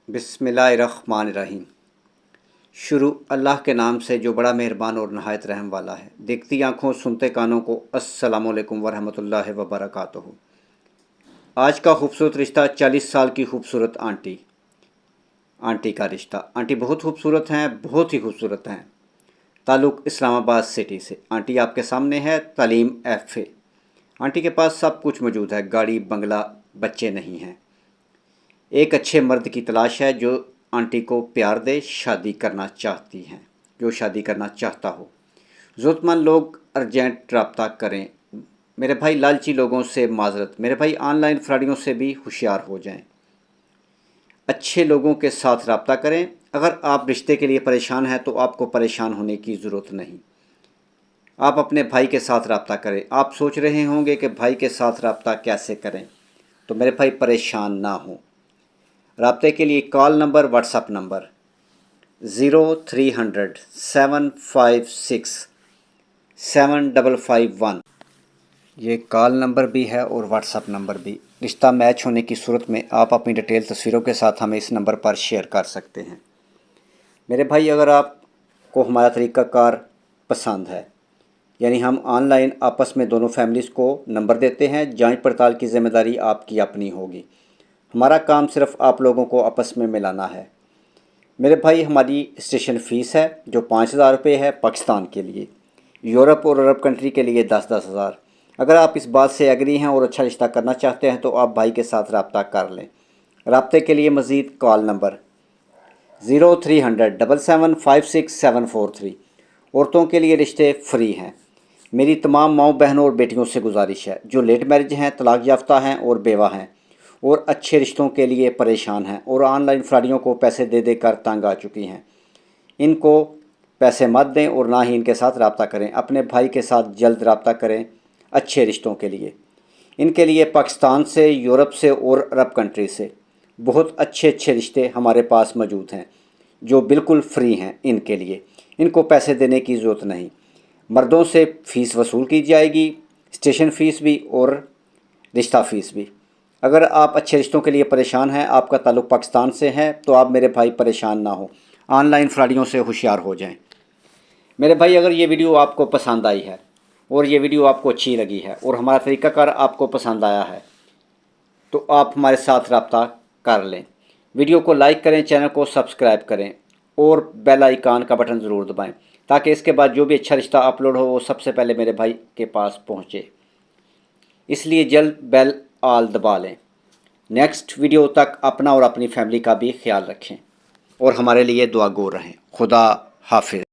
बिस्मिल्लाहिर्रहमानिर्रहीम। शुरू अल्लाह के नाम से जो बड़ा मेहरबान और नहायत रहम वाला है। देखती आँखों सुनते कानों को अस्सलामुअलैकुम वरहमतुल्लाहि वबरकातुहू। आज का खूबसूरत रिश्ता 40 साल की खूबसूरत आंटी का रिश्ता। आंटी बहुत खूबसूरत हैं, बहुत ही खूबसूरत हैं। ताल्लुक़ इस्लामाबाद सिटी से। आंटी आपके सामने है, तालीम FA। आंटी के पास सब कुछ मौजूद है, गाड़ी बंगला, बच्चे नहीं हैं। एक अच्छे मर्द की तलाश है जो आंटी को प्यार दे, शादी करना चाहती हैं, जो शादी करना चाहता हो। ज़रूरतमंद लोग अर्जेंट रब्ता करें। मेरे भाई लालची लोगों से माजरत, मेरे भाई ऑनलाइन फ्रॉडियों से भी होशियार हो जाएं। अच्छे लोगों के साथ रब्ता करें। अगर आप रिश्ते के लिए परेशान हैं तो आपको परेशान होने की ज़रूरत नहीं। आप अपने भाई के साथ रब्ता करें। आप सोच रहे होंगे कि भाई के साथ रब्ता कैसे करें, तो मेरे भाई परेशान ना हों। राब्ते के लिए कॉल नंबर, व्हाट्सअप नंबर 0300 756 7551। ये कॉल नंबर भी है और व्हाट्सअप नंबर भी। रिश्ता मैच होने की सूरत में आप अपनी डिटेल तस्वीरों के साथ हमें इस नंबर पर शेयर कर सकते हैं। मेरे भाई, अगर आपको हमारा तरीक़ाकार पसंद है, यानी हम ऑनलाइन आपस में दोनों फैमिलीज़ को नंबर देते हैं, जांच पड़ताल की ज़िम्मेदारी आपकी अपनी होगी। हमारा काम सिर्फ आप लोगों को आपस में मिलाना है। मेरे भाई, हमारी स्टेशन फ़ीस है जो 5000 रुपये है पाकिस्तान के लिए। यूरोप और अरब कंट्री के लिए 10-10 हज़ार। अगर आप इस बात से एग्री हैं और अच्छा रिश्ता करना चाहते हैं तो आप भाई के साथ रब्ता कर लें। रब्ते के लिए मज़ीद कॉल नंबर 0300 775 743। औरतों के लिए रिश्ते फ्री हैं। मेरी तमाम माओ बहनों और बेटियों से गुजारिश है जो लेट मैरिज हैं, तलाक याफ्ता हैं और बेवा हैं और अच्छे रिश्तों के लिए परेशान हैं और ऑनलाइन फ्रॉडियों को पैसे दे देकर तंग आ चुकी हैं, इनको पैसे मत दें और ना ही इनके साथ रब्ता करें। अपने भाई के साथ जल्द रब्ता करें अच्छे रिश्तों के लिए। इनके लिए पाकिस्तान से, यूरोप से और अरब कंट्री से बहुत अच्छे रिश्ते हमारे पास मौजूद हैं जो बिल्कुल फ्री हैं। इनके लिए इनको पैसे देने की ज़रूरत नहीं। मर्दों से फ़ीस वसूल की जाएगी, स्टेशन फ़ीस भी और रिश्ता फ़ीस भी। अगर आप अच्छे रिश्तों के लिए परेशान हैं, आपका ताल्लुक़ पाकिस्तान से है, तो आप मेरे भाई परेशान ना हो, ऑनलाइन फ्रॉडियों से होशियार हो जाएं। मेरे भाई, अगर ये वीडियो आपको पसंद आई है और ये वीडियो आपको अच्छी लगी है और हमारा तरीक़ाकार आपको पसंद आया है तो आप हमारे साथ रब्ता कर लें। वीडियो को लाइक करें, चैनल को सब्सक्राइब करें और बेल आइकान का बटन ज़रूर दबाएं ताकि इसके बाद जो भी अच्छा रिश्ता अपलोड हो वो सबसे पहले मेरे भाई के पास पहुँचे। इसलिए जल्द बेल आल दबा लें। नेक्स्ट वीडियो तक अपना और अपनी फैमिली का भी ख्याल रखें और हमारे लिए दुआ गो रहें। खुदा हाफिज़।